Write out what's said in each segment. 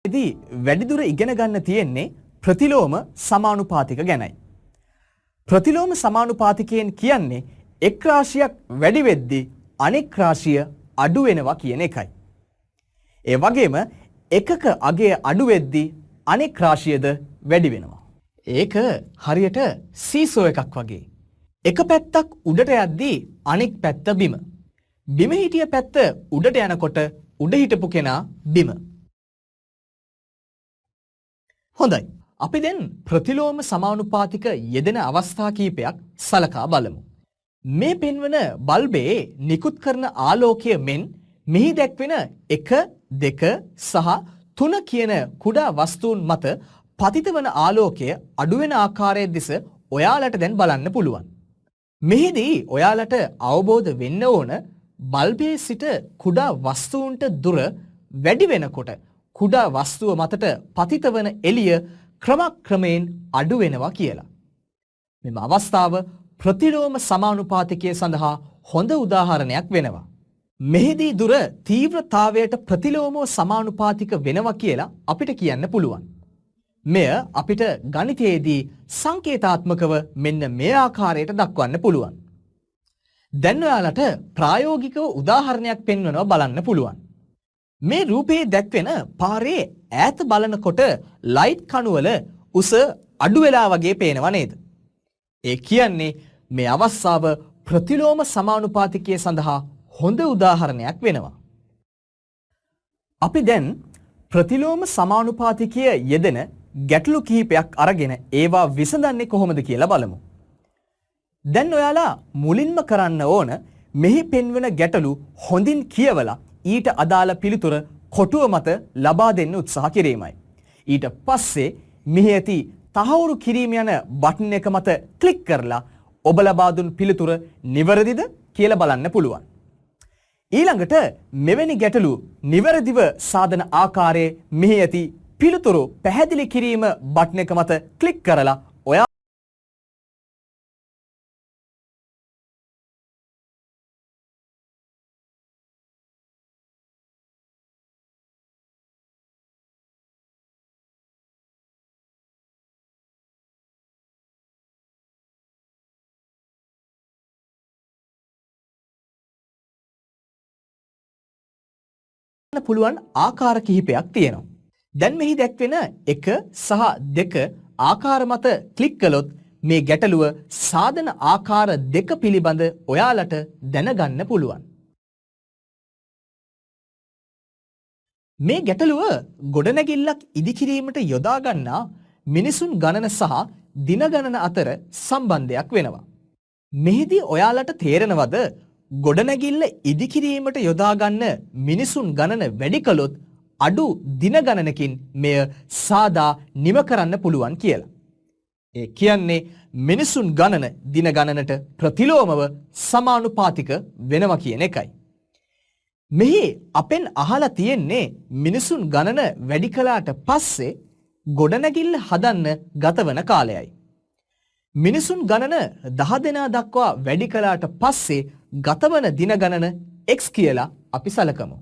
ඉතින් වැඩිදුර ඉගෙන ගන්න තියෙන්නේ ප්‍රතිලෝම සමානුපාතික ගැනයි. ප්‍රතිලෝම සමානුපාතිකයෙන් කියන්නේ එක් රාශියක් වැඩි වෙද්දී අනෙක් රාශිය අඩු වෙනවා කියන එකයි. ඒ වගේම එකක අගය අඩු වෙද්දී අනෙක් රාශියද වැඩි වෙනවා. ඒක හරියට සීසෝ එකක් වගේ. එක පැත්තක් උඩට යද්දී අනෙක් පැත්ත බිම. බිම හිටිය පැත්ත උඩට යනකොට උඩ හිටපු කෙනා බිම. හොඳයි. අපි දැන් ප්‍රතිලෝම සමානුපාතික යෙදෙන අවස්ථා කීපයක් සලකා බලමු. මේ පෙන්වන බල්බේ නිකුත් කරන ආලෝකය මෙන් මෙහි දැක්වෙන 1, 2 සහ 3 කියන කුඩා වස්තුන් මත පතිත වන ආලෝකය අඩු වෙන ආකාරයේ දෙස ඔයාලට දැන් බලන්න පුළුවන්. මෙහිදී ඔයාලට අවබෝධ වෙන්න ඕන බල්බේ සිට කුඩා වස්තුන්ට දුර වැඩි වෙනකොට කුඩා වස්තුව මතට පතිත වන එළිය ක්‍රමක්‍රමයෙන් අඩු වෙනවා කියලා. මෙම අවස්ථාව ප්‍රතිලෝම සමානුපාතිකය සඳහා හොඳ උදාහරණයක් වෙනවා. මෙහිදී දුර තීව්‍රතාවයට ප්‍රතිලෝමව සමානුපාතික වෙනවා කියලා අපිට කියන්න පුළුවන්. මෙය අපිට ගණිතයේදී සංකේතාත්මකව මෙන්න මේ ආකාරයට දක්වන්න පුළුවන්. දැන් ඔයාලට ප්‍රායෝගිකව උදාහරණයක් පෙන්වනවා බලන්න පුළුවන්. මේ රූපයේ දැක්වෙන පාරේ ඈත බලනකොට ලයිට් කණුවල උස අඩු වෙලා වගේ පේනවා නේද? ඒ කියන්නේ මේ අවස්ථාව ප්‍රතිලෝම සමානුපාතිකය සඳහා හොඳ උදාහරණයක් වෙනවා. අපි දැන් ප්‍රතිලෝම සමානුපාතිකය යෙදෙන ගැටලු කිහිපයක් අරගෙන ඒවා විසඳන්නේ කොහොමද කියලා බලමු. දැන් ඔයාලා මුලින්ම කරන්න ඕන මෙහි පෙන්වන ගැටලු හොඳින් කියවලා ඊට අදාළ පිළිතුර කොටුව මත ලබා දෙන්න උත්සාහ කිරීමයි. ඊට පස්සේ මෙහි ඇති තහවුරු කිරීම යන බටන් එක මත ක්ලික් කරලා ඔබ ලබා දුන් පිළිතුර නිවැරදිද කියලා බලන්න පුළුවන්. ඊළඟට මෙවැනි ගැටලු නිවැරදිව සාධන ආකාරයේ මෙහි ඇති පිළිතුරු පැහැදිලි කිරීම බටන් එක මත ක්ලික් කරලා ඔයා පුළුවන් ආකාර කිහිපයක් තියෙනවා. දැන් මෙහි දැක්වෙන 1 සහ 2 ආකාර මත ක්ලික් කළොත් මේ ගැටලුව සාධන ආකාර දෙක පිළිබඳ ඔයාලට දැනගන්න පුළුවන්. මේ ගැටලුව ගොඩනැගිල්ලක් ඉදිකිරීමට යොදා ගන්නා මිනිසුන් ගණන සහ දින ගණන අතර සම්බන්ධයක් වෙනවා. මෙහිදී ඔයාලට තේරෙනවද ගොඩනැගිල්ල ඉදිකිරීමට යොදා ගන්න මිනිසුන් ගණන වැඩි කළොත් අඩු දින ගණනකින් මෙය සාදා නිම කරන්න පුළුවන් කියලා. ඒ කියන්නේ මිනිසුන් ගණන දින ගණනට ප්‍රතිලෝමව සමානුපාතික වෙනවා කියන එකයි. මෙහි අපෙන් අහලා තියෙන්නේ මිනිසුන් ගණන වැඩි කළාට පස්සේ ගොඩනැගිල්ල හදන්න ගතවන කාලයයි. මිනිසුන් ගණන 10 දෙනා දක්වා වැඩි කළාට පස්සේ ගතවන දින ගණන x කියලා අපි සලකමු.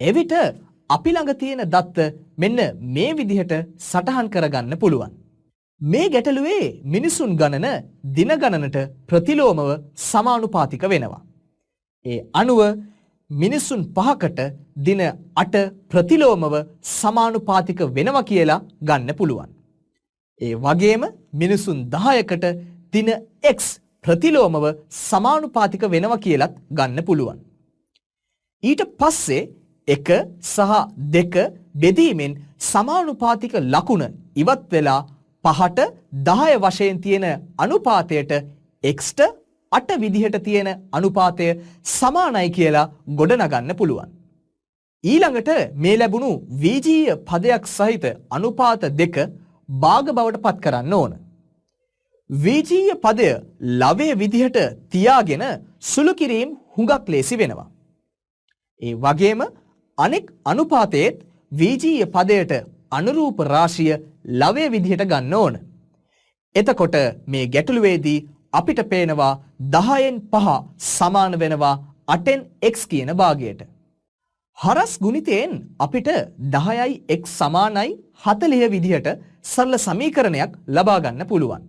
එවිට අපි ළඟ තියෙන දත්ත මෙන්න මේ විදිහට සටහන් කරගන්න පුළුවන්. මේ ගැටලුවේ මිනිසුන් ගණන දින ගණනට ප්‍රතිලෝමව සමානුපාතික වෙනවා. ඒ අනුව මිනිසුන් 5කට දින 8 ප්‍රතිලෝමව සමානුපාතික වෙනවා කියලා ගන්න පුළුවන්. ඒ වගේම මිනිසුන් 10කට දින x ප්‍රතිලෝමව සමානුපාතික වෙනවා කියලත් ගන්න පුළුවන්. ඊට පස්සේ 1 සහ 2 බෙදීමෙන් සමානුපාතික ලකුණ ඉවත් වෙලා 5ට 10 වශයෙන් තියෙන අනුපාතයට xට 8 විදිහට තියෙන අනුපාතය සමානයි කියලා ගොඩනගන්න පුළුවන්. ඊළඟට මේ ලැබුණු වීජීය පදයක් සහිත අනුපාත දෙක භාග බවට පත් කරන්න ඕන. වීජීය පදය ලවය විදිහට තියාගෙන සුළු කිරීම හුඟක් ලේසි වෙනවා. ඒ වගේම අනෙක් අනුපාතයේත් වීජීය පදයට අනුරූප රාශිය ලවය විදිහට ගන්න ඕන. එතකොට මේ ගැටලුවේදී අපිට පේනවා 10න් 5 සමාන වෙනවා 8න් x කියන භාගයට. හරස් ගුණිතයෙන් අපිට 10යි x සමානයි 40 විදිහට සරල සමීකරණයක් ලබා ගන්න පුළුවන්.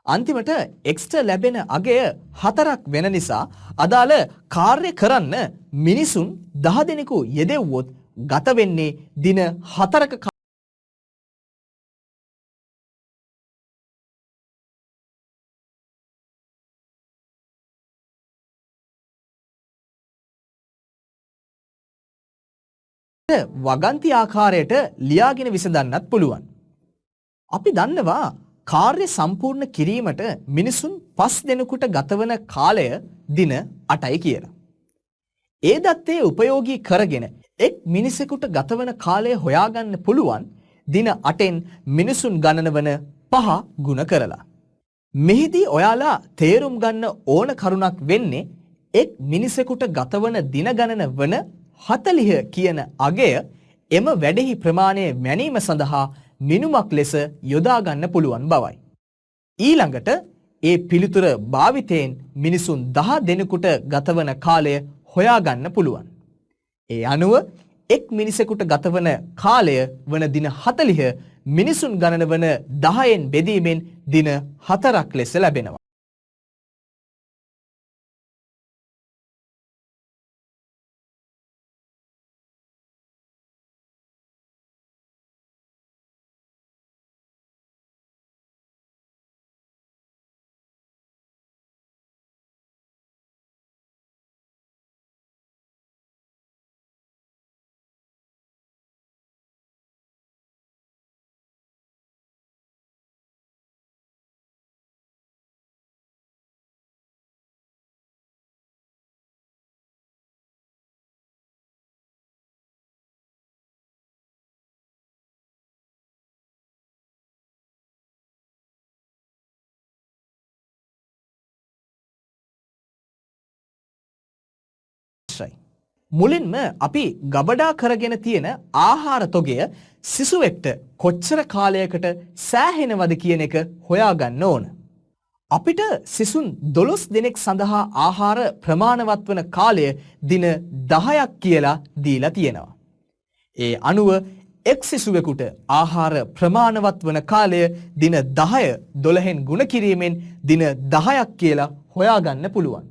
අන්තිමට x ට ලැබෙන අගය 4ක් වෙන නිසා අදාළ කාර්ය කරන්න මිනිසුන් 10 දෙනෙකු යෙදෙව්වොත් ගත වෙන්නේ දින 4ක වගන්ති ආකාරයට ලියාගෙන විසඳන්නත් පුළුවන්. අපි දන්නවා කාර්ය සම්පූර්ණ කිරීමට මිනිසුන් 5 දෙනෙකුට ගතවන කාලය දින 8යි කියලා. ඒ දත්තේ උපයෝගී කරගෙන එක් මිනිසෙකුට ගතවන කාලය හොයාගන්න පුළුවන් දින 8න් මිනිසුන් ගණන වන 5 ගුණ කරලා. මෙහිදී ඔයාලා තේරුම් ගන්න ඕන කරුණක් වෙන්නේ එක් මිනිසෙකුට ගතවන දින ගණන වන 40 කියන අගය එම වැඩෙහි ප්‍රමාණය මැනීම සඳහා මිනුමක් ලෙස යොදා ගන්න පුළුවන් බවයි. ඊළඟට ඒ පිළිතුර භාවිතයෙන් මිනිසුන් 10 දෙනෙකුට ගතවන කාලය හොයාගන්න පුළුවන්. ඒ අනුව එක් මිනිසෙකුට ගතවන කාලය වන දින 40 මිනිසුන් ගණන වන 10න් බෙදීමෙන් දින 4ක් ලෙස ලැබෙනවා. මුලින්ම අපි ගබඩා කරගෙන තියෙන ආහාර තොගය සිසුවෙක්ට කොච්චර කාලයකට සෑහෙනවද කියන එක හොයාගන්න ඕන. අපිට සිසුන් 12 දෙනෙක් සඳහා ආහාර ප්‍රමාණවත් වන කාලය දින 10ක් කියලා දීලා තියෙනවා. ඒ අනුව එක් සිසුවෙකුට ආහාර ප්‍රමාණවත් වන කාලය දින 10 12න් ගුණ කිරීමෙන් දින 10ක් කියලා හොයාගන්න පුළුවන්.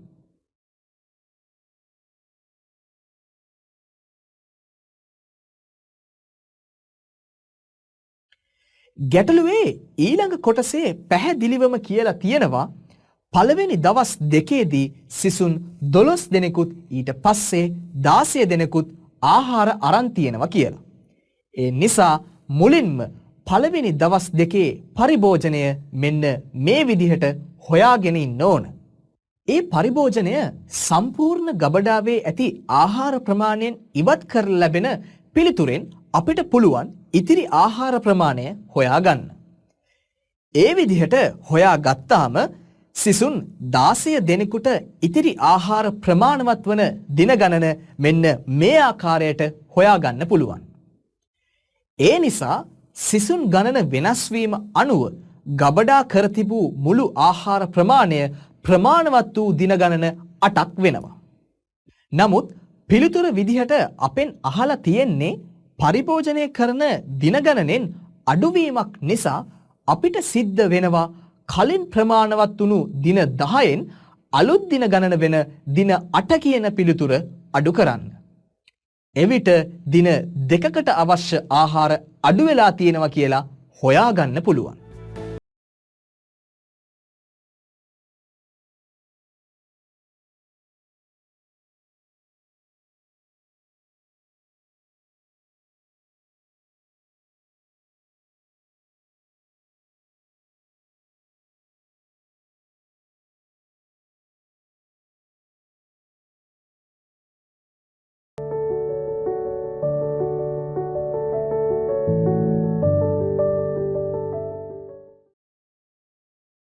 ගැටලුවේ ඊළඟ කොටසේ පැහැදිලිවම කියලා තියෙනවා පළවෙනි දවස් දෙකේදී සිසුන් 12 දෙනෙකුත් ඊට පස්සේ 16 දෙනෙකුත් ආහාර අරන් තියෙනවා කියලා. ඒ නිසා මුලින්ම පළවෙනි දවස් දෙකේ පරිභෝජනය මෙන්න මේ විදිහට හොයාගෙන ඉන්න ඕන. ඒ පරිභෝජනය සම්පූර්ණ ගබඩාවේ ඇති ආහාර ප්‍රමාණයෙන් ඉවත් කර ලැබෙන පිළිතුරෙන් අපිට පුළුවන් ඉතිරි ආහාර ප්‍රමාණය හොයාගන්න. ඒ විදිහට හොයාගත්තාම සිසුන් 16 දෙනෙකුට ඉතිරි ආහාර ප්‍රමාණවත් වන දින ගණන මෙන්න මේ ආකාරයට හොයාගන්න පුළුවන්. ඒ නිසා සිසුන් ගණන වෙනස් වීම අනුව ගබඩා කර තිබූ මුළු ආහාර ප්‍රමාණය ප්‍රමාණවත් වූ දින ගණන 8ක් වෙනවා. නමුත් පිළිතුර විදිහට අපෙන් අහලා තියෙන්නේ පරිභෝජනය කරන දින ගණනෙන් අඩුවීමක් නිසා අපිට සිද්ධ වෙනවා කලින් ප්‍රමාණවත් වුණු දින 10න් අලුත් දින ගණන වෙන දින 8 කියන පිළිතුර අඩු කරන්න. එවිට දින 2කට අවශ්‍ය ආහාර අඩු වෙලා තියෙනවා කියලා හොයාගන්න පුළුවන්.